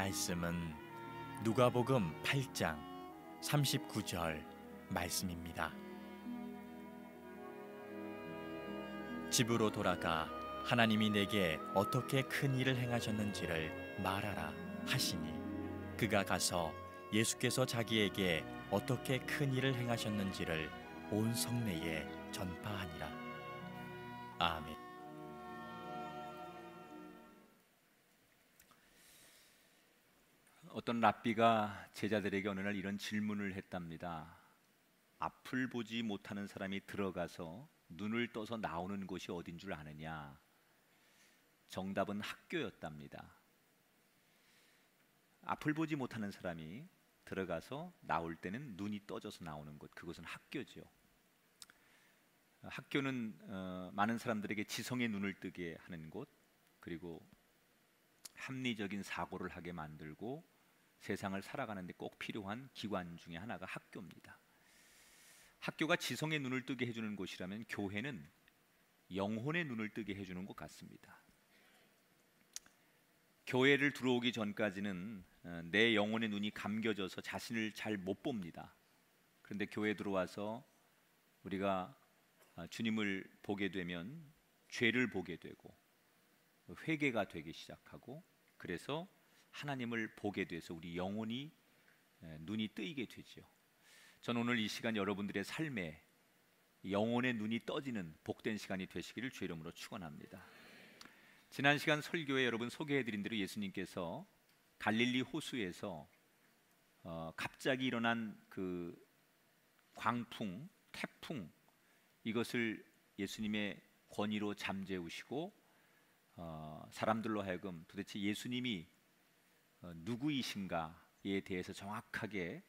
말씀은 누가복음 8장 39절 말씀입니다. 집으로 돌아가 하나님이 내게 어떻게 큰 일을 행하셨는지를 말하라 하시니 그가 가서 예수께서 자기에게 어떻게 큰 일을 행하셨는지를 온 성내에 전파하니라. 아멘. 어떤 랍비가 제자들에게 어느 날 이런 질문을 했답니다. 앞을 보지 못하는 사람이 들어가서 눈을 떠서 나오는 곳이 어딘 줄 아느냐? 정답은 학교였답니다. 앞을 보지 못하는 사람이 들어가서 나올 때는 눈이 떠져서 나오는 곳, 그것은 학교죠. 학교는 많은 사람들에게 지성의 눈을 뜨게 하는 곳, 그리고 합리적인 사고를 하게 만들고 세상을 살아가는 데 꼭 필요한 기관 중에 하나가 학교입니다. 학교가 지성의 눈을 뜨게 해주는 곳이라면 교회는 영혼의 눈을 뜨게 해주는 것 같습니다. 교회를 들어오기 전까지는 내 영혼의 눈이 감겨져서 자신을 잘 못 봅니다. 그런데 교회에 들어와서 우리가 주님을 보게 되면 죄를 보게 되고 회개가 되기 시작하고, 그래서 하나님을 보게 돼서 우리 영혼이 눈이 뜨이게 되죠. 저는 오늘 이 시간 여러분들의 삶에 영혼의 눈이 떠지는 복된 시간이 되시기를 주의 이름으로 축원합니다. 지난 시간 설교에 여러분 소개해드린 대로 예수님께서 갈릴리 호수에서 갑자기 일어난 그 광풍, 태풍, 이것을 예수님의 권위로 잠재우시고 사람들로 하여금 도대체 예수님이 누구이신가에 대해서 정확하게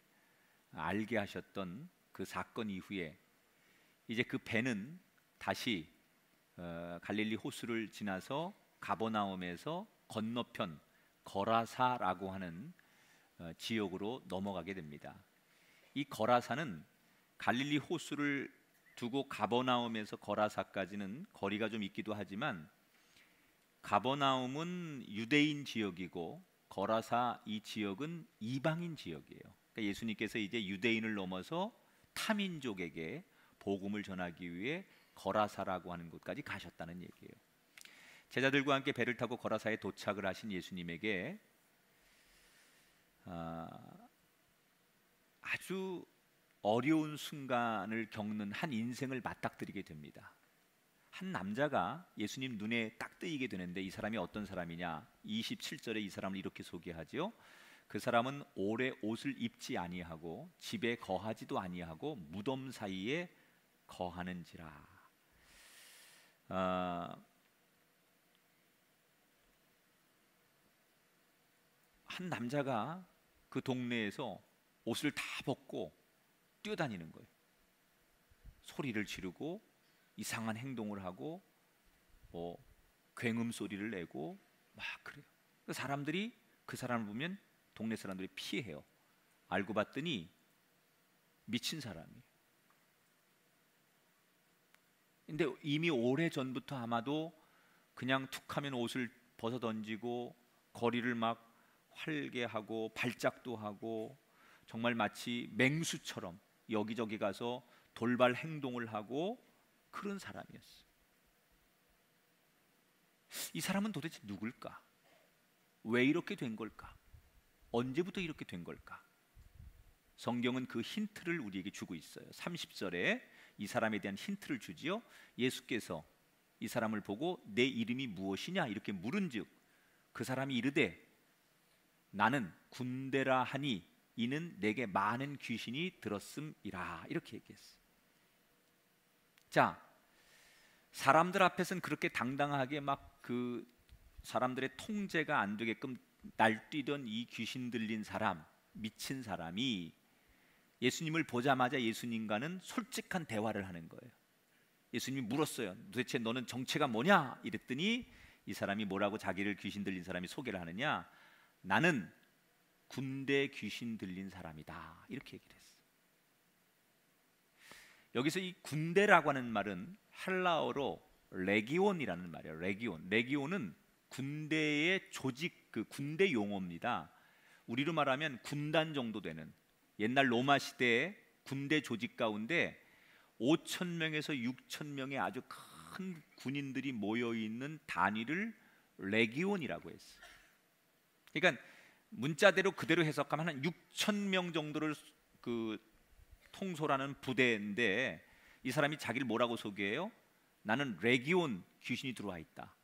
알게 하셨던 그 사건 이후에 이제 그 배는 다시 갈릴리 호수를 지나서 가버나움에서 건너편 거라사라고 하는 지역으로 넘어가게 됩니다. 이 거라사는 갈릴리 호수를 두고 가버나움에서 거라사까지는 거리가 좀 있기도 하지만, 가버나움은 유대인 지역이고 거라사 이 지역은 이방인 지역이에요. 그러니까 예수님께서 이제 유대인을 넘어서 타민족에게 복음을 전하기 위해 거라사라고 하는 곳까지 가셨다는 얘기예요. 제자들과 함께 배를 타고 거라사에 도착을 하신 예수님에게 아주 어려운 순간을 겪는 한 인생을 맞닥뜨리게 됩니다. 한 남자가 예수님 눈에 딱 뜨이게 되는데, 이 사람이 어떤 사람이냐? 27절에 이 사람을 이렇게 소개하죠. 그 사람은 오래 옷을 입지 아니하고 집에 거하지도 아니하고 무덤 사이에 거하는지라. 한 남자가 그 동네에서 옷을 다 벗고 뛰어다니는 거예요. 소리를 지르고 이상한 행동을 하고 굉음 소리를 내고 막 그래요. 사람들이 그 사람을 보면 동네 사람들이 피해요. 알고 봤더니 미친 사람이에요. 근데 이미 오래 전부터 아마도 그냥 툭하면 옷을 벗어 던지고 거리를 막 활게 하고 발작도 하고 정말 마치 맹수처럼 여기저기 가서 돌발 행동을 하고 그런 사람이었어요. 이 사람은 도대체 누굴까? 왜 이렇게 된 걸까? 언제부터 이렇게 된 걸까? 성경은 그 힌트를 우리에게 주고 있어요. 30절에 이 사람에 대한 힌트를 주지요. 예수께서 이 사람을 보고 내 이름이 무엇이냐 이렇게 물은즉 그 사람이 이르되 나는 군대라 하니 이는 내게 많은 귀신이 들었음이라 이렇게 얘기했어요. 자, 사람들 앞에서는 그렇게 당당하게 막 그 사람들의 통제가 안 되게끔 날뛰던 이 귀신 들린 사람, 미친 사람이 예수님을 보자마자 예수님과는 솔직한 대화를 하는 거예요. 예수님이 물었어요. 도대체 너는 정체가 뭐냐? 이랬더니 이 사람이 뭐라고 자기를 귀신 들린 사람이 소개를 하느냐? 나는 군대 귀신 들린 사람이다 이렇게 얘기를 했어요. 여기서 이 군대라고 하는 말은 헬라어로 레기온이라는 말이에요. 레기온은 군대의 조직, 그 군대 용어입니다. 우리로 말하면 군단 정도 되는, 옛날 로마 시대의 군대 조직 가운데 5천 명에서 6천 명의 아주 큰 군인들이 모여 있는 단위를 레기온이라고 했어요. 그러니까 문자대로 그대로 해석하면 한 6천 명 정도를 통솔하는 부대인데, 이 사람이 자기를 뭐라고 소개해요? 나는 레기온 귀신이 들어와 있다.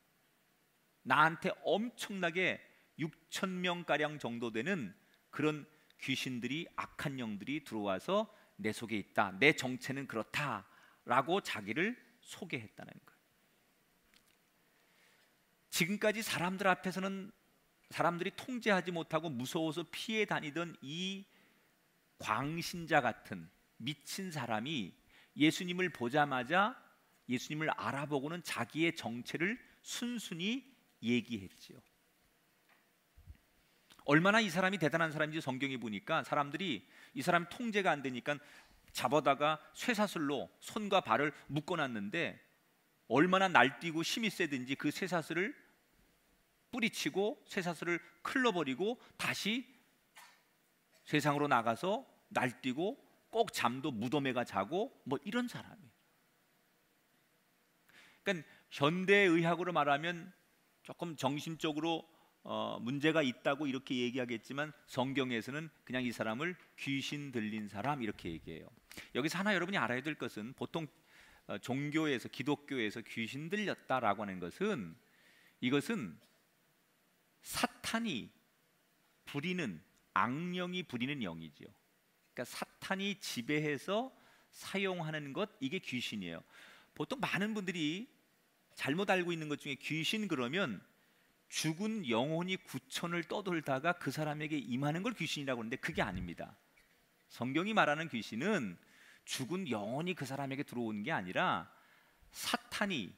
나한테 엄청나게 6천 명가량 정도 되는 그런 귀신들이, 악한 영들이 들어와서 내 속에 있다. 내 정체는 그렇다라고 자기를 소개했다는 거예요. 지금까지 사람들 앞에서는 사람들이 통제하지 못하고 무서워서 피해 다니던 이 광신자 같은 미친 사람이 예수님을 보자마자 예수님을 알아보고는 자기의 정체를 순순히 얘기했지요. 얼마나 이 사람이 대단한 사람인지 성경에 보니까 사람들이 이 사람 통제가 안 되니까 잡아다가 쇠사슬로 손과 발을 묶어놨는데, 얼마나 날뛰고 힘이 세든지 그 쇠사슬을 뿌리치고 쇠사슬을 클러버리고 다시 세상으로 나가서 날뛰고 꼭 잠도 무덤에 가 자고 뭐 이런 사람이에요. 그러니까 현대의학으로 말하면 조금 정신적으로 문제가 있다고 이렇게 얘기하겠지만, 성경에서는 그냥 이 사람을 귀신 들린 사람 이렇게 얘기해요. 여기서 하나 여러분이 알아야 될 것은, 보통 종교에서, 기독교에서 귀신 들렸다라고 하는 것은, 이것은 사탄이 부리는, 악령이 부리는 영이죠. 그러니까 사탄이 지배해서 사용하는 것, 이게 귀신이에요. 보통 많은 분들이 잘못 알고 있는 것 중에, 귀신 그러면 죽은 영혼이 구천을 떠돌다가 그 사람에게 임하는 걸 귀신이라고 하는데, 그게 아닙니다. 성경이 말하는 귀신은 죽은 영혼이 그 사람에게 들어오는 게 아니라 사탄이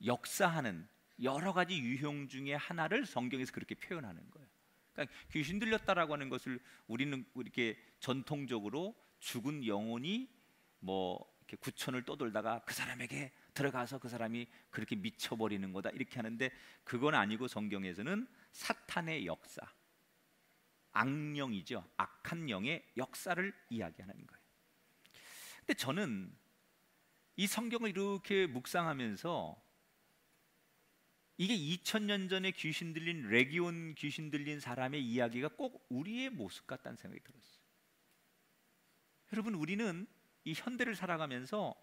역사하는 여러 가지 유형 중에 하나를 성경에서 그렇게 표현하는 거예요. 그러니까 귀신 들렸다라고 하는 것을 우리는 이렇게 전통적으로 죽은 영혼이 뭐 이렇게 구천을 떠돌다가 그 사람에게 들어가서 그 사람이 그렇게 미쳐버리는 거다 이렇게 하는데, 그건 아니고 성경에서는 사탄의 역사, 악령이죠. 악한 영의 역사를 이야기하는 거예요. 근데 저는 이 성경을 이렇게 묵상하면서 이게 2000년 전에 귀신 들린, 레기온 귀신 들린 사람의 이야기가 꼭 우리의 모습 같다는 생각이 들었어요. 여러분, 우리는 이 현대를 살아가면서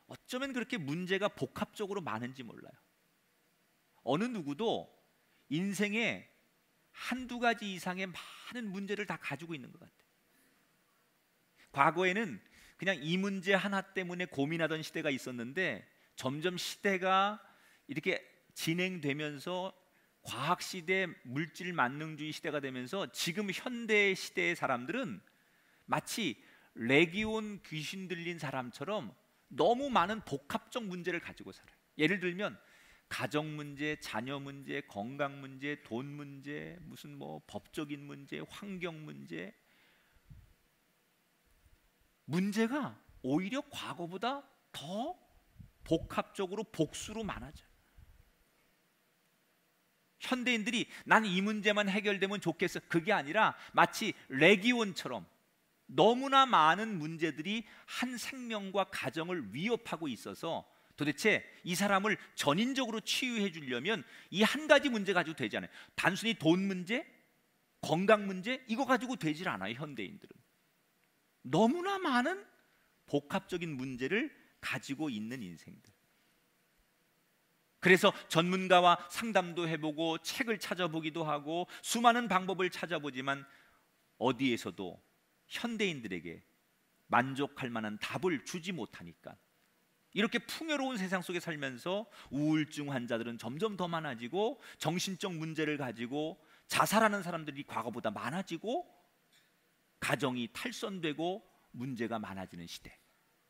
어쩌면 그렇게 문제가 복합적으로 많은지 몰라요. 어느 누구도 인생에 한두 가지 이상의 많은 문제를 다 가지고 있는 것 같아요. 과거에는 그냥 이 문제 하나 때문에 고민하던 시대가 있었는데, 점점 시대가 이렇게 진행되면서 과학시대, 물질 만능주의 시대가 되면서 지금 현대 시대의 사람들은 마치 레기온 귀신 들린 사람처럼 너무 많은 복합적 문제를 가지고 살아요. 예를 들면 가정 문제, 자녀 문제, 건강 문제, 돈 문제, 무슨 뭐 법적인 문제, 환경 문제, 문제가 오히려 과거보다 더 복합적으로 복수로 많아져요. 현대인들이 난 이 문제만 해결되면 좋겠어, 그게 아니라 마치 레기온처럼 너무나 많은 문제들이 한 생명과 가정을 위협하고 있어서 도대체 이 사람을 전인적으로 치유해 주려면 이 한 가지 문제 가지고 되지 않아요. 단순히 돈 문제, 건강 문제 이거 가지고 되질 않아요. 현대인들은 너무나 많은 복합적인 문제를 가지고 있는 인생들. 그래서 전문가와 상담도 해보고 책을 찾아보기도 하고 수많은 방법을 찾아보지만 어디에서도 현대인들에게 만족할 만한 답을 주지 못하니까 이렇게 풍요로운 세상 속에 살면서 우울증 환자들은 점점 더 많아지고, 정신적 문제를 가지고 자살하는 사람들이 과거보다 많아지고, 가정이 탈선되고 문제가 많아지는 시대.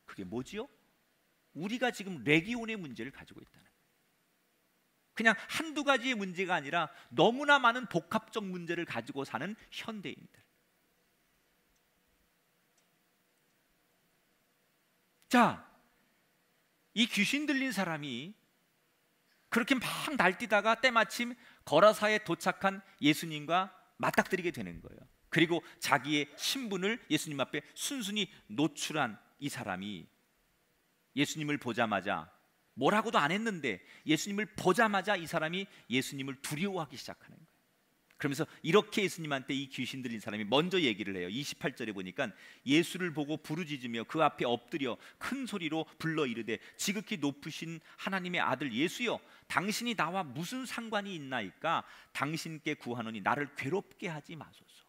그게 뭐지요? 우리가 지금 레기온의 문제를 가지고 있다는, 그냥 한두 가지의 문제가 아니라 너무나 많은 복합적 문제를 가지고 사는 현대인들. 자, 이 귀신 들린 사람이 그렇게 막 날뛰다가 때마침 거라사에 도착한 예수님과 맞닥뜨리게 되는 거예요. 그리고 자기의 신분을 예수님 앞에 순순히 노출한 이 사람이 예수님을 보자마자, 뭐라고도 안 했는데 예수님을 보자마자 이 사람이 예수님을 두려워하기 시작하는 거예요. 그러면서 이렇게 예수님한테 이 귀신 들린 사람이 먼저 얘기를 해요. 28절에 보니까 예수를 보고 부르짖으며 그 앞에 엎드려 큰 소리로 불러 이르되 지극히 높으신 하나님의 아들 예수여, 당신이 나와 무슨 상관이 있나이까? 당신께 구하노니 나를 괴롭게 하지 마소서.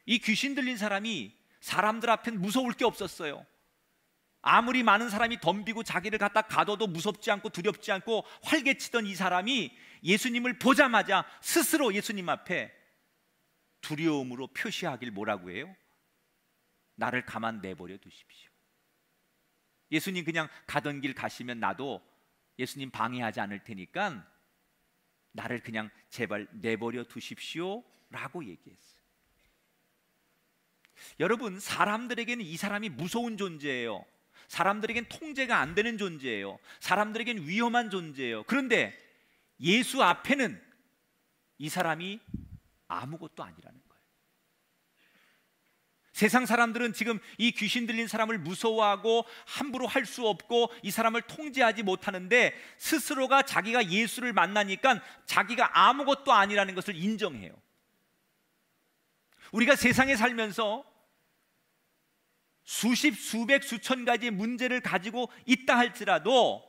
이 귀신 들린 사람이 사람들 앞엔 무서울 게 없었어요. 아무리 많은 사람이 덤비고 자기를 갖다 가둬도 무섭지 않고 두렵지 않고 활개치던 이 사람이 예수님을 보자마자 스스로 예수님 앞에 두려움으로 표시하길 뭐라고 해요? 나를 가만 내버려 두십시오. 예수님 그냥 가던 길 가시면 나도 예수님 방해하지 않을 테니까 나를 그냥 제발 내버려 두십시오 라고 얘기했어요. 여러분, 사람들에게는 이 사람이 무서운 존재예요. 사람들에겐 통제가 안 되는 존재예요. 사람들에겐 위험한 존재예요. 그런데 예수 앞에는 이 사람이 아무것도 아니라는 거예요. 세상 사람들은 지금 이 귀신 들린 사람을 무서워하고 함부로 할 수 없고 이 사람을 통제하지 못하는데, 스스로가 자기가 예수를 만나니까 자기가 아무것도 아니라는 것을 인정해요. 우리가 세상에 살면서 수십, 수백, 수천 가지의 문제를 가지고 있다 할지라도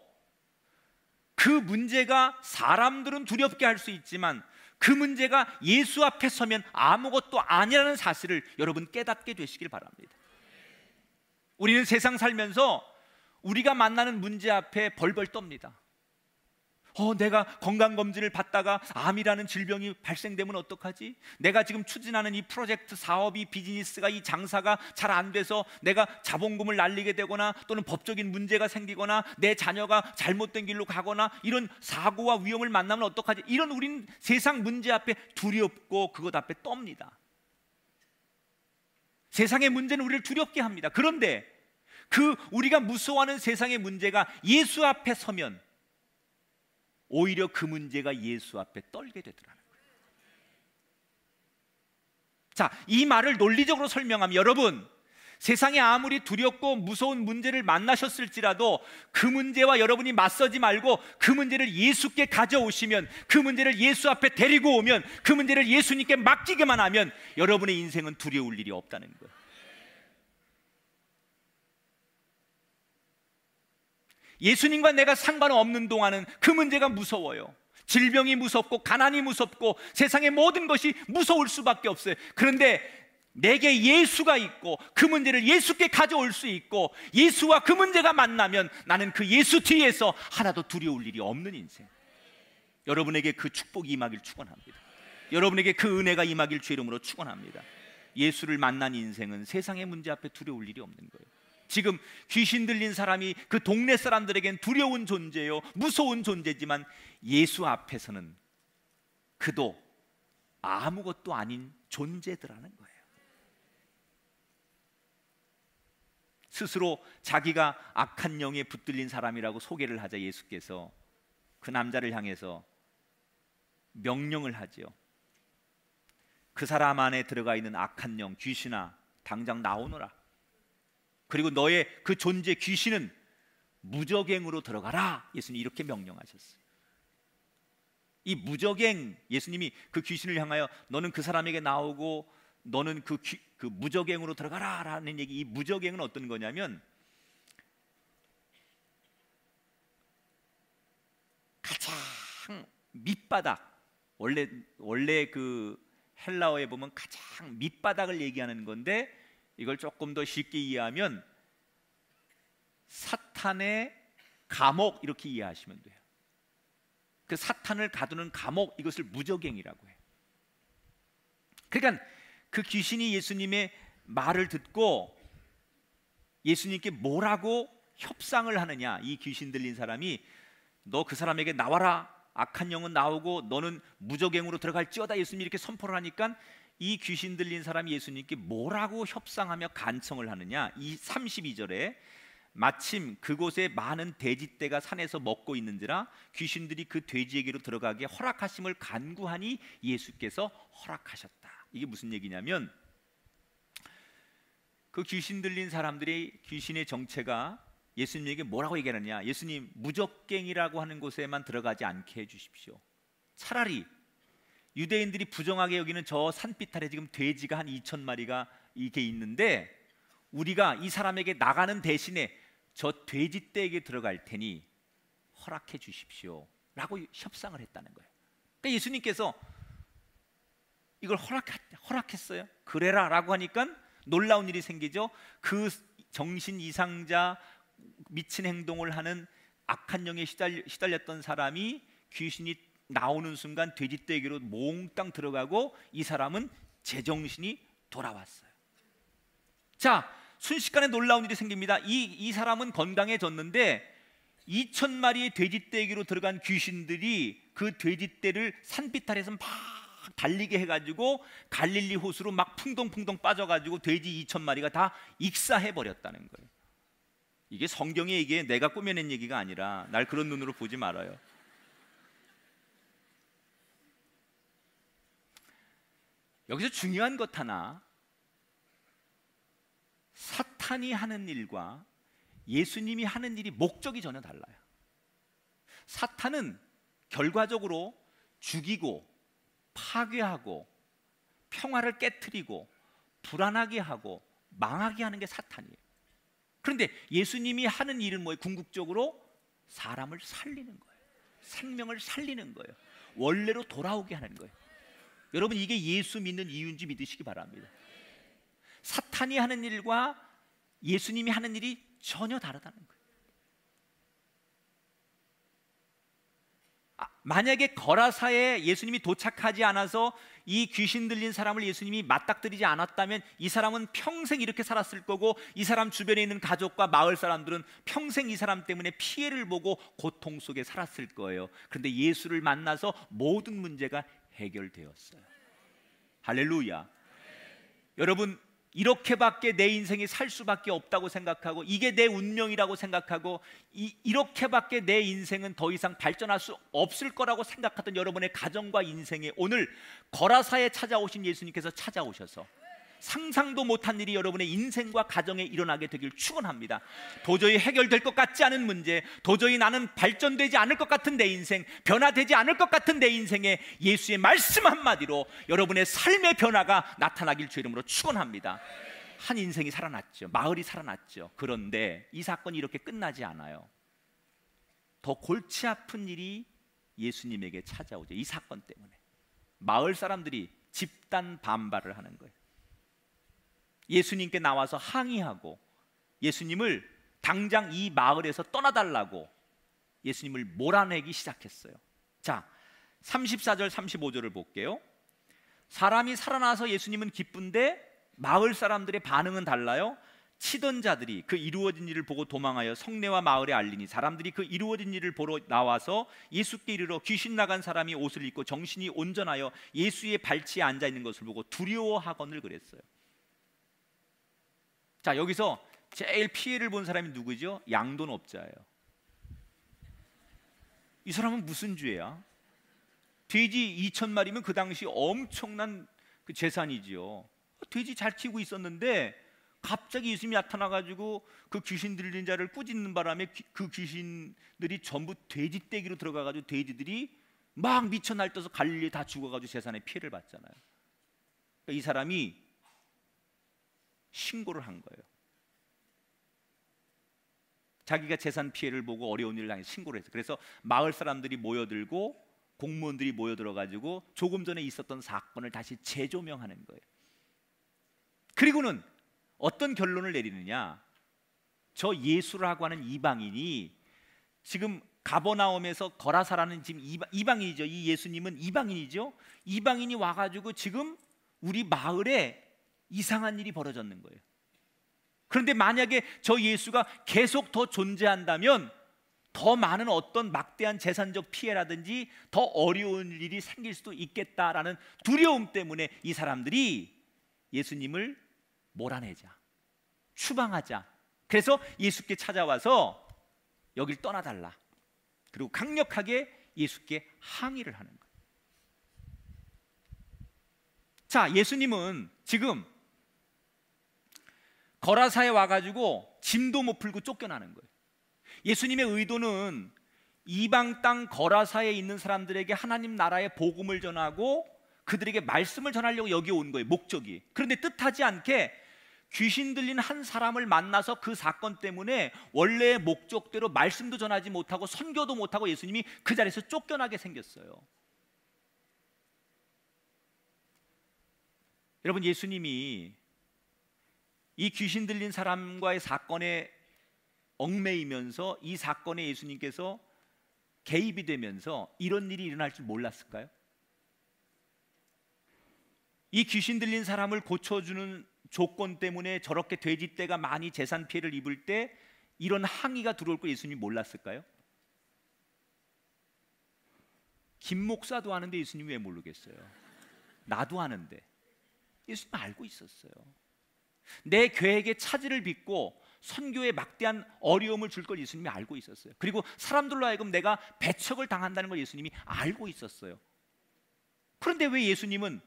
그 문제가 사람들은 두렵게 할 수 있지만 그 문제가 예수 앞에 서면 아무것도 아니라는 사실을 여러분 깨닫게 되시길 바랍니다. 우리는 세상 살면서 우리가 만나는 문제 앞에 벌벌 떱니다. 내가 건강검진을 받다가 암이라는 질병이 발생되면 어떡하지? 내가 지금 추진하는 이 프로젝트 사업이, 비즈니스가, 이 장사가 잘 안 돼서 내가 자본금을 날리게 되거나 또는 법적인 문제가 생기거나 내 자녀가 잘못된 길로 가거나 이런 사고와 위험을 만나면 어떡하지? 이런 우리는 세상 문제 앞에 두렵고 그것 앞에 떱니다. 세상의 문제는 우리를 두렵게 합니다. 그런데 그 우리가 무서워하는 세상의 문제가 예수 앞에 서면 오히려 그 문제가 예수 앞에 떨게 되더라는 거예요. 자, 이 말을 논리적으로 설명하면, 여러분, 세상에 아무리 두렵고 무서운 문제를 만나셨을지라도 그 문제와 여러분이 맞서지 말고 그 문제를 예수께 가져오시면, 그 문제를 예수 앞에 데리고 오면, 그 문제를 예수님께 맡기기만 하면 여러분의 인생은 두려울 일이 없다는 거예요. 예수님과 내가 상관없는 동안은 그 문제가 무서워요. 질병이 무섭고 가난이 무섭고 세상의 모든 것이 무서울 수밖에 없어요. 그런데 내게 예수가 있고 그 문제를 예수께 가져올 수 있고 예수와 그 문제가 만나면 나는 그 예수 뒤에서 하나도 두려울 일이 없는 인생. 여러분에게 그 축복이 임하길 축원합니다. 여러분에게 그 은혜가 임하길 주의 이름으로 축원합니다. 예수를 만난 인생은 세상의 문제 앞에 두려울 일이 없는 거예요. 지금 귀신 들린 사람이 그 동네 사람들에겐 두려운 존재요, 무서운 존재지만 예수 앞에서는 그도 아무것도 아닌 존재들하는 거예요. 스스로 자기가 악한 영에 붙들린 사람이라고 소개를 하자 예수께서 그 남자를 향해서 명령을 하지요. 그 사람 안에 들어가 있는 악한 영, 귀신아, 당장 나오너라. 그리고 너의 그 존재 귀신은 무적행으로 들어가라. 예수님이 이렇게 명령하셨어요. 이 무적행, 예수님이 그 귀신을 향하여 너는 그 사람에게 나오고 너는 그 무적행으로 들어가라 라는 얘기. 이 무적행은 어떤 거냐면 가장 밑바닥, 원래 그 헬라어에 보면 가장 밑바닥을 얘기하는 건데, 이걸 조금 더 쉽게 이해하면 사탄의 감옥 이렇게 이해하시면 돼요. 그 사탄을 가두는 감옥, 이것을 무적행이라고 해요. 그러니까 그 귀신이 예수님의 말을 듣고 예수님께 뭐라고 협상을 하느냐. 이 귀신 들린 사람이 너 그 사람에게 나와라, 악한 영은 나오고 너는 무적행으로 들어갈지어다, 예수님이 이렇게 선포를 하니까 이 귀신 들린 사람이 예수님께 뭐라고 협상하며 간청을 하느냐. 이 32절에 마침 그곳에 많은 돼지떼가 산에서 먹고 있는지라 귀신들이 그 돼지에게로 들어가게 허락하심을 간구하니 예수께서 허락하셨다. 이게 무슨 얘기냐면 그 귀신 들린 사람들이 귀신의 정체가 예수님에게 뭐라고 얘기하느냐, 예수님 무적갱이라고 하는 곳에만 들어가지 않게 해주십시오. 차라리 유대인들이 부정하게 여기는 저 산비탈에 지금 돼지가 한 2,000마리가 이게 있는데 우리가 이 사람에게 나가는 대신에 저 돼지떼에게 들어갈 테니 허락해 주십시오 라고 협상을 했다는 거예요. 그러니까 예수님께서 이걸 허락했어요. 그래라 라고 하니까 놀라운 일이 생기죠. 그 정신 이상자, 미친 행동을 하는 악한 영에 시달렸던 사람이 귀신이 나오는 순간 돼지떼에게로 몽땅 들어가고 이 사람은 제정신이 돌아왔어요. 자, 순식간에 놀라운 일이 생깁니다. 이 사람은 건강해졌는데 2,000마리의 돼지떼에게로 들어간 귀신들이 그 돼지떼를 산비탈에서 막 달리게 해가지고 갈릴리 호수로 막 풍덩풍덩 빠져가지고 돼지 2,000마리가 다 익사해버렸다는 거예요. 이게 성경의 얘기에 내가 꾸며낸 얘기가 아니라 날 그런 눈으로 보지 말아요. 여기서 중요한 것 하나, 사탄이 하는 일과 예수님이 하는 일이 목적이 전혀 달라요. 사탄은 결과적으로 죽이고 파괴하고 평화를 깨트리고 불안하게 하고 망하게 하는 게 사탄이에요. 그런데 예수님이 하는 일은 뭐예요? 궁극적으로 사람을 살리는 거예요. 생명을 살리는 거예요. 원래로 돌아오게 하는 거예요. 여러분, 이게 예수 믿는 이유인지 믿으시기 바랍니다. 사탄이 하는 일과 예수님이 하는 일이 전혀 다르다는 거예요. 만약에 거라사에 예수님이 도착하지 않아서 이 귀신 들린 사람을 예수님이 맞닥뜨리지 않았다면 이 사람은 평생 이렇게 살았을 거고 이 사람 주변에 있는 가족과 마을 사람들은 평생 이 사람 때문에 피해를 보고 고통 속에 살았을 거예요. 그런데 예수를 만나서 모든 문제가 해결되었어요. 할렐루야. 여러분, 이렇게밖에 내 인생이 살 수밖에 없다고 생각하고 이게 내 운명이라고 생각하고 이렇게밖에 내 인생은 더 이상 발전할 수 없을 거라고 생각하던 여러분의 가정과 인생에 오늘 거라사에 찾아오신 예수님께서 찾아오셔서 상상도 못한 일이 여러분의 인생과 가정에 일어나게 되길 축원합니다. 도저히 해결될 것 같지 않은 문제, 도저히 나는 발전되지 않을 것 같은 내 인생, 변화되지 않을 것 같은 내 인생에 예수의 말씀 한마디로 여러분의 삶의 변화가 나타나길 주 이름으로 축원합니다. 한 인생이 살아났죠. 마을이 살아났죠. 그런데 이 사건이 이렇게 끝나지 않아요. 더 골치 아픈 일이 예수님에게 찾아오죠. 이 사건 때문에 마을 사람들이 집단 반발을 하는 거예요. 예수님께 나와서 항의하고 예수님을 당장 이 마을에서 떠나달라고 예수님을 몰아내기 시작했어요. 자, 34절 35절을 볼게요. 사람이 살아나서 예수님은 기쁜데 마을 사람들의 반응은 달라요. 치던 자들이 그 이루어진 일을 보고 도망하여 성내와 마을에 알리니 사람들이 그 이루어진 일을 보러 나와서 예수께 이르러 귀신 나간 사람이 옷을 입고 정신이 온전하여 예수의 발치에 앉아 있는 것을 보고 두려워하거늘 그랬어요. 자, 여기서 제일 피해를 본 사람이 누구죠? 양돈업자예요. 이 사람은 무슨 죄야? 돼지 2,000마리면 그 당시 엄청난 그 재산이지요. 돼지 잘 키우고 있었는데 갑자기 예수님이 나타나가지고 그 귀신 들린 자를 꾸짖는 바람에 그 귀신들이 전부 돼지 떼기로 들어가가지고 돼지들이 막 미쳐 날뛰어서 갈릴리에 다 죽어가지고 재산에 피해를 봤잖아요. 그러니까 이 사람이 신고를 한 거예요. 자기가 재산 피해를 보고 어려운 일을 당해서 신고를 했어요. 그래서 마을 사람들이 모여들고 공무원들이 모여들어가지고 조금 전에 있었던 사건을 다시 재조명하는 거예요. 그리고는 어떤 결론을 내리느냐, 저 예수라고 하는 이방인이 지금 가버나움에서 거라사라는 지금 이방인이죠. 이 예수님은 이방인이죠. 이방인이 와가지고 지금 우리 마을에 이상한 일이 벌어졌는 거예요. 그런데 만약에 저 예수가 계속 더 존재한다면 더 많은 어떤 막대한 재산적 피해라든지 더 어려운 일이 생길 수도 있겠다라는 두려움 때문에 이 사람들이 예수님을 몰아내자, 추방하자, 그래서 예수께 찾아와서 여길 떠나달라. 그리고 강력하게 예수께 항의를 하는 거예요. 자, 예수님은 지금 거라사에 와가지고 짐도 못 풀고 쫓겨나는 거예요. 예수님의 의도는 이방 땅 거라사에 있는 사람들에게 하나님 나라의 복음을 전하고 그들에게 말씀을 전하려고 여기 온 거예요, 목적이. 그런데 뜻하지 않게 귀신 들린 한 사람을 만나서 그 사건 때문에 원래의 목적대로 말씀도 전하지 못하고 선교도 못하고 예수님이 그 자리에서 쫓겨나게 생겼어요. 여러분, 예수님이 이 귀신 들린 사람과의 사건에 얽매이면서 이 사건에 예수님께서 개입이 되면서 이런 일이 일어날 줄 몰랐을까요? 이 귀신 들린 사람을 고쳐주는 조건 때문에 저렇게 돼지떼가 많이 재산 피해를 입을 때 이런 항의가 들어올 걸 예수님이 몰랐을까요? 김 목사도 아는데 예수님이 왜 모르겠어요? 나도 아는데 예수님 알고 있었어요. 내 계획에 차질을 빚고 선교에 막대한 어려움을 줄 걸 예수님이 알고 있었어요. 그리고 사람들로 하여금 내가 배척을 당한다는 걸 예수님이 알고 있었어요. 그런데 왜 예수님은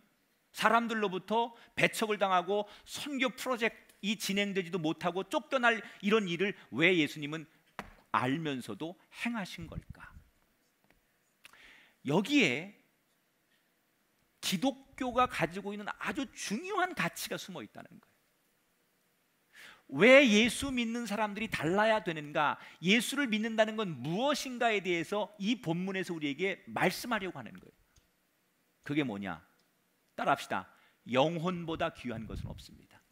사람들로부터 배척을 당하고 선교 프로젝트이 진행되지도 못하고 쫓겨날 이런 일을 왜 예수님은 알면서도 행하신 걸까? 여기에 기독교가 가지고 있는 아주 중요한 가치가 숨어 있다는 거예요. 왜 예수 믿는 사람들이 달라야 되는가? 예수를 믿는다는 건 무엇인가에 대해서 이 본문에서 우리에게 말씀하려고 하는 거예요. 그게 뭐냐? 따라합시다. 영혼보다 귀한 것은 없습니다.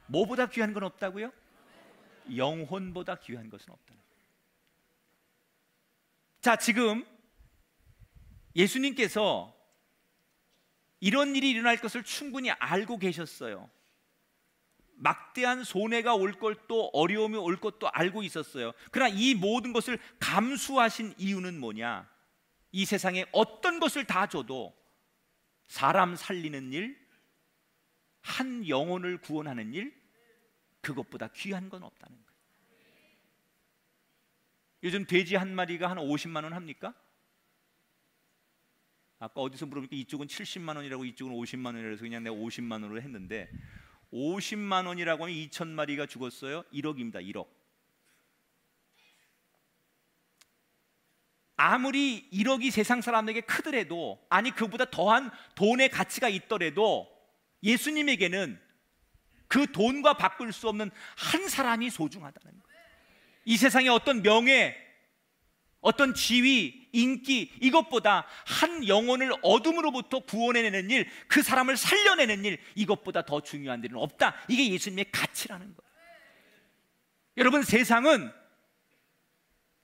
뭐보다 귀한 건 없다고요? 영혼보다 귀한 것은 없다는 거예요. 자, 지금 예수님께서 이런 일이 일어날 것을 충분히 알고 계셨어요. 막대한 손해가 올 것도 어려움이 올 것도 알고 있었어요. 그러나 이 모든 것을 감수하신 이유는 뭐냐? 이 세상에 어떤 것을 다 줘도 사람 살리는 일, 한 영혼을 구원하는 일, 그것보다 귀한 건 없다는 거예요. 요즘 돼지 한 마리가 한 50만 원 합니까? 아까 어디서 물어보니까 이쪽은 70만 원이라고 이쪽은 50만 원이라고 해서 그냥 내가 50만 원으로 했는데 50만 원이라고 하면 2천 마리가 죽었어요. 1억입니다. 1억. 아무리 1억이 세상 사람에게 크더라도, 아니 그보다 더한 돈의 가치가 있더라도 예수님에게는 그 돈과 바꿀 수 없는 한 사람이 소중하다는 거예요. 이 세상의 어떤 명예, 어떤 지위, 인기, 이것보다 한 영혼을 어둠으로부터 구원해내는 일, 그 사람을 살려내는 일, 이것보다 더 중요한 일은 없다. 이게 예수님의 가치라는 거예요. 여러분, 세상은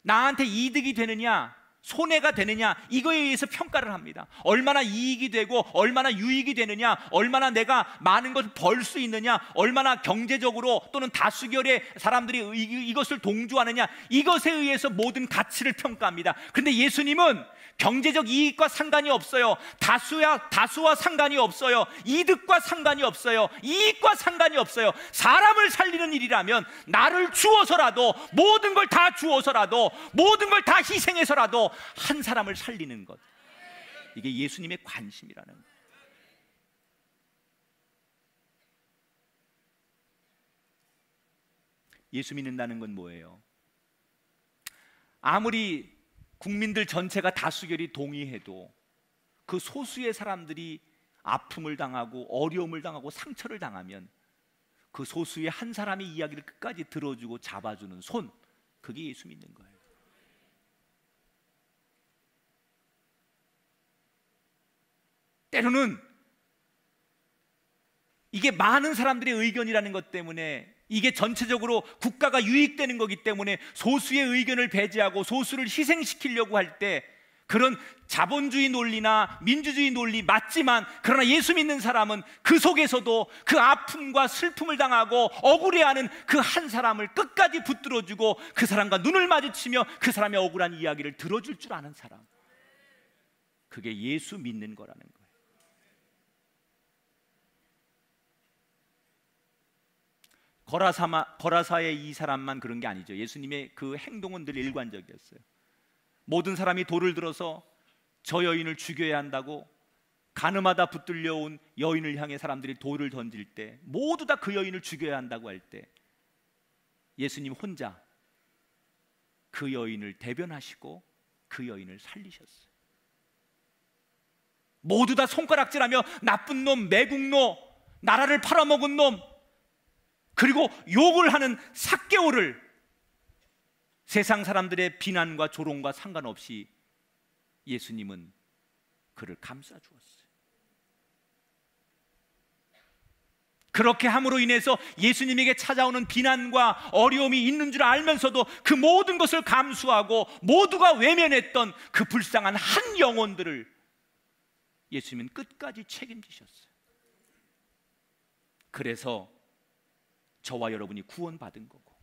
나한테 이득이 되느냐 손해가 되느냐 이거에 의해서 평가를 합니다. 얼마나 이익이 되고 얼마나 유익이 되느냐, 얼마나 내가 많은 것을 벌 수 있느냐, 얼마나 경제적으로 또는 다수결의 사람들이 이것을 동조하느냐, 이것에 의해서 모든 가치를 평가합니다. 그런데 예수님은 경제적 이익과 상관이 없어요. 다수와 상관이 없어요. 이득과 상관이 없어요. 이익과 상관이 없어요. 사람을 살리는 일이라면 나를 주어서라도, 모든 걸 다 주어서라도, 모든 걸 다 희생해서라도 한 사람을 살리는 것, 이게 예수님의 관심이라는 거예요. 예수 믿는다는 건 뭐예요? 아무리 국민들 전체가 다수결이 동의해도 그 소수의 사람들이 아픔을 당하고 어려움을 당하고 상처를 당하면 그 소수의 한 사람의 이야기를 끝까지 들어주고 잡아주는 손, 그게 예수 믿는 거예요. 때로는 이게 많은 사람들의 의견이라는 것 때문에, 이게 전체적으로 국가가 유익되는 거기 때문에 소수의 의견을 배제하고 소수를 희생시키려고 할 때, 그런 자본주의 논리나 민주주의 논리 맞지만, 그러나 예수 믿는 사람은 그 속에서도 그 아픔과 슬픔을 당하고 억울해하는 그 한 사람을 끝까지 붙들어주고 그 사람과 눈을 마주치며 그 사람의 억울한 이야기를 들어줄 줄 아는 사람, 그게 예수 믿는 거라는 거예요. 거라사의 이 사람만 그런 게 아니죠. 예수님의 그 행동은 늘 일관적이었어요. 모든 사람이 돌을 들어서 저 여인을 죽여야 한다고 가늠하다 붙들려온 여인을 향해 사람들이 돌을 던질 때, 모두 다 그 여인을 죽여야 한다고 할 때 예수님 혼자 그 여인을 대변하시고 그 여인을 살리셨어요. 모두 다 손가락질하며 나쁜 놈, 매국노, 나라를 팔아먹은 놈, 그리고 욕을 하는 삭개오를 세상 사람들의 비난과 조롱과 상관없이 예수님은 그를 감싸 주었어요. 그렇게 함으로 인해서 예수님에게 찾아오는 비난과 어려움이 있는 줄 알면서도 그 모든 것을 감수하고 모두가 외면했던 그 불쌍한 한 영혼들을 예수님은 끝까지 책임지셨어요. 그래서 저와 여러분이 구원받은 거고,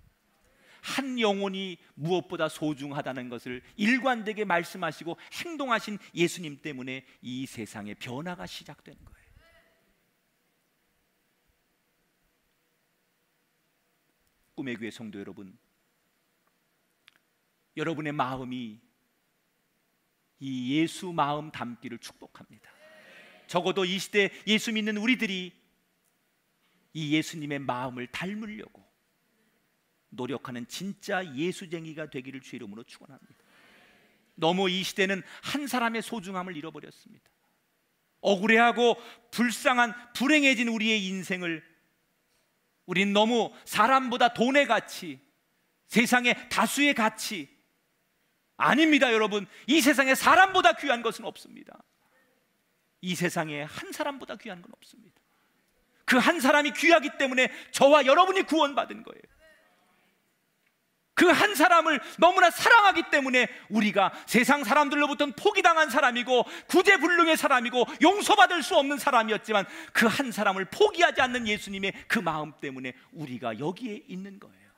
한 영혼이 무엇보다 소중하다는 것을 일관되게 말씀하시고 행동하신 예수님 때문에 이 세상의 변화가 시작된 거예요. 꿈의 교회 성도 여러분, 여러분의 마음이 이 예수 마음 담기를 축복합니다. 적어도 이 시대 예수 믿는 우리들이 이 예수님의 마음을 닮으려고 노력하는 진짜 예수쟁이가 되기를 주의 이름으로 축원합니다. 너무 이 시대는 한 사람의 소중함을 잃어버렸습니다. 억울해하고 불쌍한 불행해진 우리의 인생을 우린 너무 사람보다 돈의 가치, 세상의 다수의 가치, 아닙니다. 여러분, 이 세상에 사람보다 귀한 것은 없습니다. 이 세상에 한 사람보다 귀한 건 없습니다. 그 한 사람이 귀하기 때문에 저와 여러분이 구원받은 거예요. 그 한 사람을 너무나 사랑하기 때문에 우리가 세상 사람들로부터는 포기당한 사람이고 구제불능의 사람이고 용서받을 수 없는 사람이었지만 그 한 사람을 포기하지 않는 예수님의 그 마음 때문에 우리가 여기에 있는 거예요.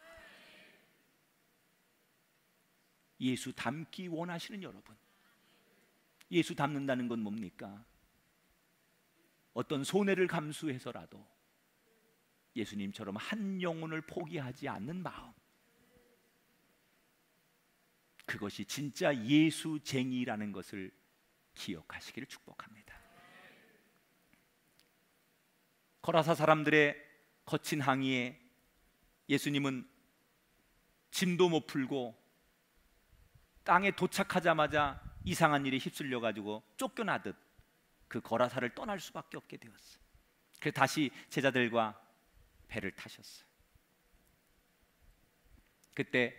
예수 닮기 원하시는 여러분, 예수 닮는다는 건 뭡니까? 어떤 손해를 감수해서라도 예수님처럼 한 영혼을 포기하지 않는 마음, 그것이 진짜 예수쟁이라는 것을 기억하시기를 축복합니다. 거라사 사람들의 거친 항의에 예수님은 짐도 못 풀고 땅에 도착하자마자 이상한 일에 휩쓸려 가지고 쫓겨나듯 그 거라사를 떠날 수밖에 없게 되었어요. 그래서 다시 제자들과 배를 타셨어요. 그때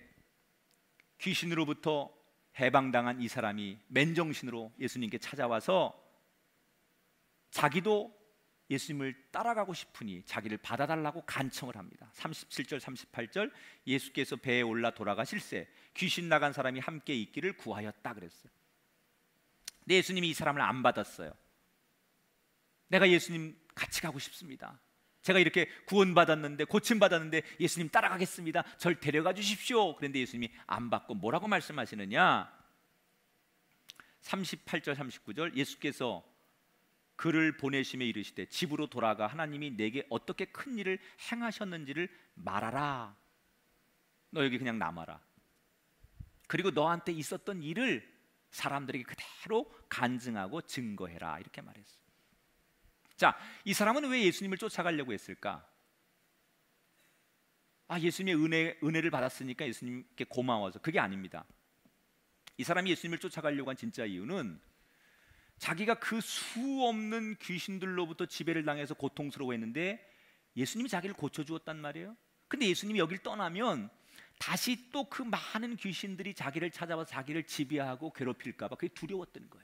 귀신으로부터 해방당한 이 사람이 맨정신으로 예수님께 찾아와서 자기도 예수님을 따라가고 싶으니 자기를 받아달라고 간청을 합니다. 37절 38절, 예수께서 배에 올라 돌아가실새 귀신 나간 사람이 함께 있기를 구하였다 그랬어요. 근데 예수님이 이 사람을 안 받았어요. 내가 예수님 같이 가고 싶습니다. 제가 이렇게 구원받았는데, 고침받았는데 예수님 따라가겠습니다. 절 데려가 주십시오. 그런데 예수님이 안 받고 뭐라고 말씀하시느냐? 38절 39절, 예수께서 그를 보내심에 이르시되 집으로 돌아가 하나님이 내게 어떻게 큰 일을 행하셨는지를 말하라. 너 여기 그냥 남아라. 그리고 너한테 있었던 일을 사람들에게 그대로 간증하고 증거해라. 이렇게 말했어요. 자, 이 사람은 왜 예수님을 쫓아가려고 했을까? 예수님의 은혜를 받았으니까 예수님께 고마워서, 그게 아닙니다. 이 사람이 예수님을 쫓아가려고 한 진짜 이유는 자기가 그 수 없는 귀신들로부터 지배를 당해서 고통스러워했는데 예수님이 자기를 고쳐주었단 말이에요. 근데 예수님이 여길 떠나면 다시 또 그 많은 귀신들이 자기를 찾아와서 자기를 지배하고 괴롭힐까 봐 그게 두려웠던 거예요.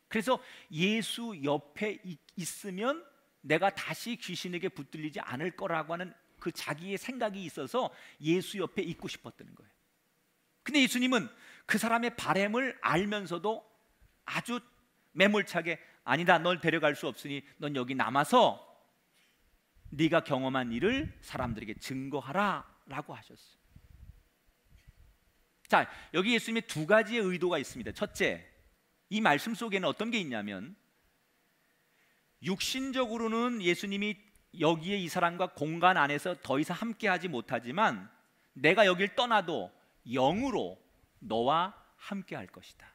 그래서 예수 옆에 있으면 내가 다시 귀신에게 붙들리지 않을 거라고 하는 그 자기의 생각이 있어서 예수 옆에 있고 싶었던 거예요. 근데 예수님은 그 사람의 바램을 알면서도 아주 매몰차게, 아니다, 널 데려갈 수 없으니 넌 여기 남아서 네가 경험한 일을 사람들에게 증거하라 라고 하셨어요. 자, 여기 예수님의 두 가지의 의도가 있습니다. 첫째, 이 말씀 속에는 어떤 게 있냐면 육신적으로는 예수님이 여기에 이 사람과 공간 안에서 더 이상 함께하지 못하지만 내가 여길 떠나도 영으로 너와 함께할 것이다.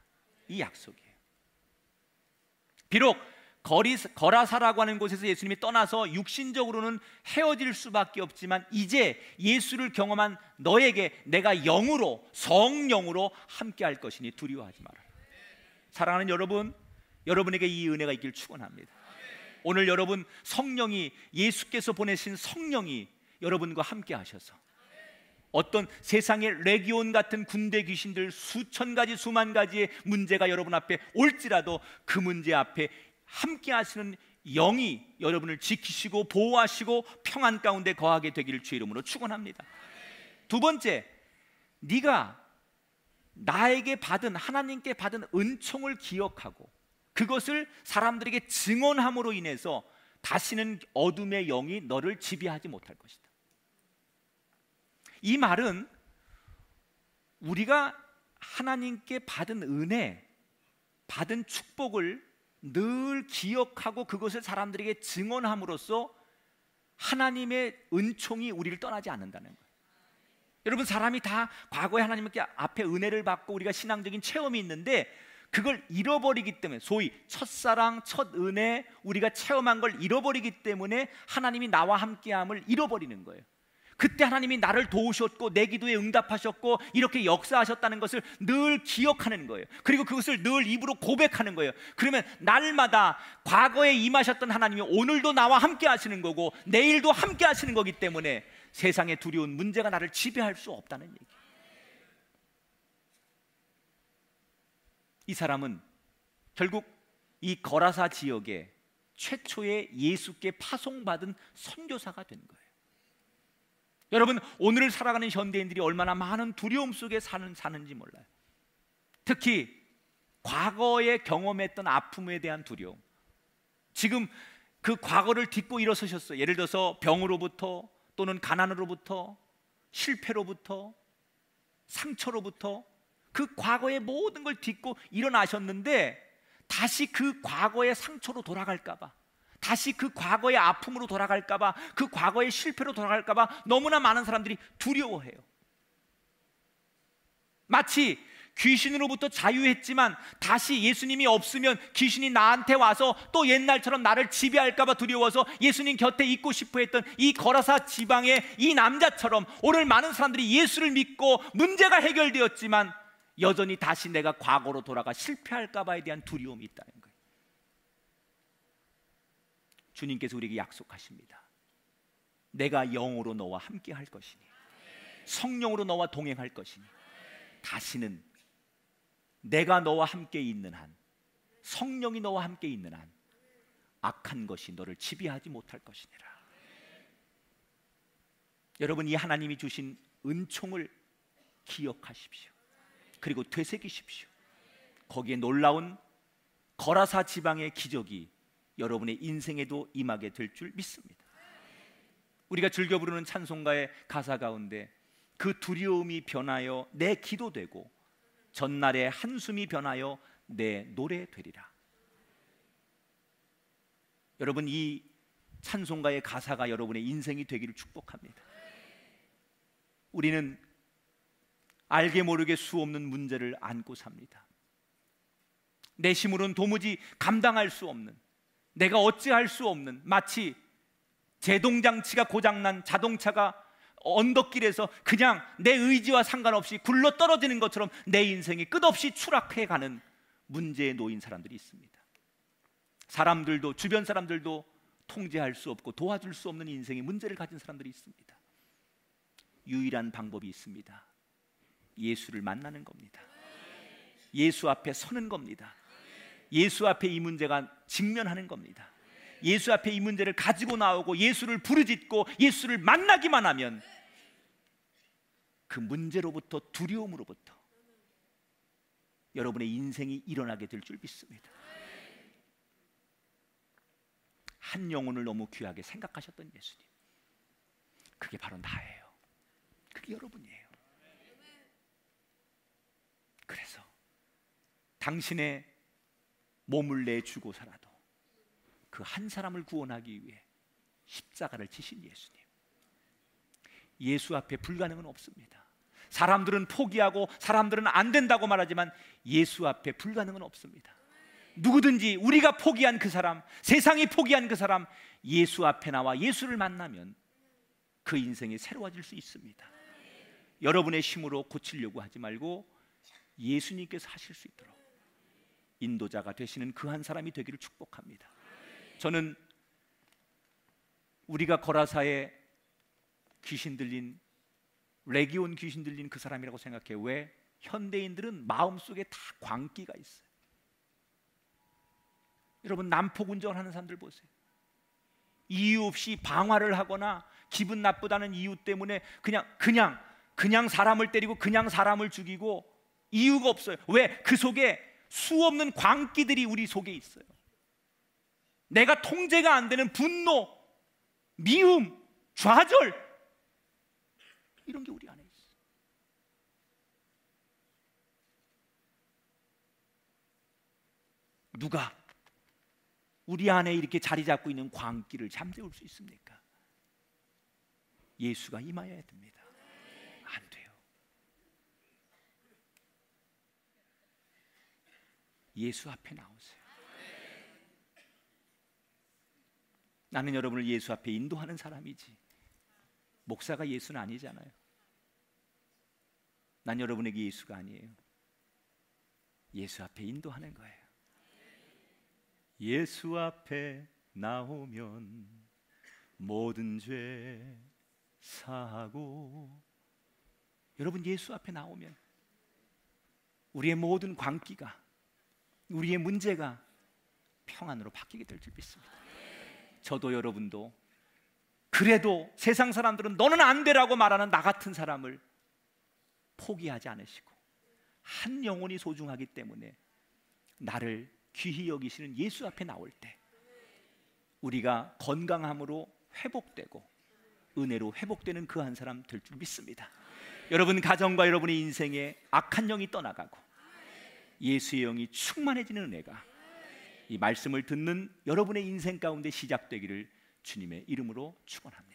이 약속이에요. 비록 거라사라고 하는 곳에서 예수님이 떠나서 육신적으로는 헤어질 수밖에 없지만 이제 예수를 경험한 너에게 내가 영으로, 성령으로 함께할 것이니 두려워하지 마라. 사랑하는 여러분, 여러분에게 이 은혜가 있길 축원합니다. 오늘 여러분, 성령이, 예수께서 보내신 성령이 여러분과 함께 하셔서 어떤 세상의 레기온 같은 군대 귀신들 수천 가지 수만 가지의 문제가 여러분 앞에 올지라도 그 문제 앞에 함께 하시는 영이 여러분을 지키시고 보호하시고 평안 가운데 거하게 되기를 주의 이름으로 축원합니다. 두 번째, 네가 나에게 받은, 하나님께 받은 은총을 기억하고 그것을 사람들에게 증언함으로 인해서 다시는 어둠의 영이 너를 지배하지 못할 것이다. 이 말은 우리가 하나님께 받은 은혜, 받은 축복을 늘 기억하고 그것을 사람들에게 증언함으로써 하나님의 은총이 우리를 떠나지 않는다는 거예요. 여러분, 사람이 다 과거에 하나님께 앞에 은혜를 받고 우리가 신앙적인 체험이 있는데 그걸 잃어버리기 때문에, 소위 첫사랑, 첫 은혜, 우리가 체험한 걸 잃어버리기 때문에 하나님이 나와 함께함을 잃어버리는 거예요. 그때 하나님이 나를 도우셨고 내 기도에 응답하셨고 이렇게 역사하셨다는 것을 늘 기억하는 거예요. 그리고 그것을 늘 입으로 고백하는 거예요. 그러면 날마다 과거에 임하셨던 하나님이 오늘도 나와 함께 하시는 거고 내일도 함께 하시는 거기 때문에 세상의 두려운 문제가 나를 지배할 수 없다는 얘기예요. 이 사람은 결국 이 거라사 지역에 최초의 예수께 파송받은 선교사가 된 거예요. 여러분, 오늘을 살아가는 현대인들이 얼마나 많은 두려움 속에 사는지 몰라요. 특히 과거에 경험했던 아픔에 대한 두려움, 지금 그 과거를 딛고 일어서셨어요. 예를 들어서 병으로부터 또는 가난으로부터 실패로부터 상처로부터 그 과거의 모든 걸 딛고 일어나셨는데 다시 그 과거의 상처로 돌아갈까 봐, 다시 그 과거의 아픔으로 돌아갈까 봐, 그 과거의 실패로 돌아갈까 봐 너무나 많은 사람들이 두려워해요. 마치 귀신으로부터 자유했지만 다시 예수님이 없으면 귀신이 나한테 와서 또 옛날처럼 나를 지배할까 봐 두려워서 예수님 곁에 있고 싶어 했던 이 거라사 지방의 이 남자처럼 오늘 많은 사람들이 예수를 믿고 문제가 해결되었지만 여전히 다시 내가 과거로 돌아가 실패할까 봐에 대한 두려움이 있다는 거예요. 주님께서 우리에게 약속하십니다. 내가 영으로 너와 함께 할 것이니, 성령으로 너와 동행할 것이니, 다시는 내가 너와 함께 있는 한, 성령이 너와 함께 있는 한 악한 것이 너를 지배하지 못할 것이니라. 여러분, 이 하나님이 주신 은총을 기억하십시오. 그리고 되새기십시오. 거기에 놀라운 거라사 지방의 기적이 여러분의 인생에도 임하게 될 줄 믿습니다. 우리가 즐겨 부르는 찬송가의 가사 가운데 그 두려움이 변하여 내 기도 되고 전날의 한숨이 변하여 내 노래 되리라. 여러분, 이 찬송가의 가사가 여러분의 인생이 되기를 축복합니다. 우리는 알게 모르게 수없는 문제를 안고 삽니다. 내 힘으로는 도무지 감당할 수 없는, 내가 어찌할 수 없는, 마치 제동장치가 고장난 자동차가 언덕길에서 그냥 내 의지와 상관없이 굴러 떨어지는 것처럼 내 인생이 끝없이 추락해가는 문제에 놓인 사람들이 있습니다. 사람들도, 주변 사람들도 통제할 수 없고 도와줄 수 없는 인생의 문제를 가진 사람들이 있습니다. 유일한 방법이 있습니다. 예수를 만나는 겁니다. 예수 앞에 서는 겁니다. 예수 앞에 이 문제가 직면하는 겁니다. 예수 앞에 이 문제를 가지고 나오고 예수를 부르짖고 예수를 만나기만 하면 그 문제로부터, 두려움으로부터 여러분의 인생이 일어나게 될 줄 믿습니다. 한 영혼을 너무 귀하게 생각하셨던 예수님, 그게 바로 나예요. 그게 여러분이에요. 그래서 당신의 몸을 내주고서라도 그 한 사람을 구원하기 위해 십자가를 지신 예수님. 예수 앞에 불가능은 없습니다. 사람들은 포기하고 사람들은 안 된다고 말하지만 예수 앞에 불가능은 없습니다. 누구든지 우리가 포기한 그 사람, 세상이 포기한 그 사람, 예수 앞에 나와 예수를 만나면 그 인생이 새로워질 수 있습니다. 여러분의 힘으로 고치려고 하지 말고 예수님께서 하실 수 있도록 인도자가 되시는 그 한 사람이 되기를 축복합니다. 저는 우리가 거라사에 귀신 들린, 레기온 귀신 들린 그 사람이라고 생각해요. 왜? 현대인들은 마음속에 다 광기가 있어요. 여러분, 난폭 운전하는 사람들 보세요. 이유 없이 방화를 하거나 기분 나쁘다는 이유 때문에 그냥 사람을 때리고 그냥 사람을 죽이고 이유가 없어요. 왜? 그 속에 수없는 광기들이 우리 속에 있어요. 내가 통제가 안 되는 분노, 미움, 좌절, 이런 게 우리 안에 있어요. 누가 우리 안에 이렇게 자리 잡고 있는 광기를 잠재울 수 있습니까? 예수가 임하여야 됩니다. 안 돼요. 예수 앞에 나오세요. 나는 여러분을 예수 앞에 인도하는 사람이지 목사가 예수는 아니잖아요. 난 여러분에게 예수가 아니에요. 예수 앞에 인도하는 거예요. 예수 앞에 나오면 모든 죄 사하고, 여러분 예수 앞에 나오면 우리의 모든 광기가, 우리의 문제가 평안으로 바뀌게 될 줄 믿습니다. 저도 여러분도 그래도 세상 사람들은 너는 안 되라고 말하는 나 같은 사람을 포기하지 않으시고 한 영혼이 소중하기 때문에 나를 귀히 여기시는 예수 앞에 나올 때 우리가 건강함으로 회복되고 은혜로 회복되는 그 한 사람 될 줄 믿습니다. 여러분 가정과 여러분의 인생에 악한 영이 떠나가고 예수의 영이 충만해지는 은혜가 이 말씀을 듣는 여러분의 인생 가운데 시작되기를 주님의 이름으로 축원합니다.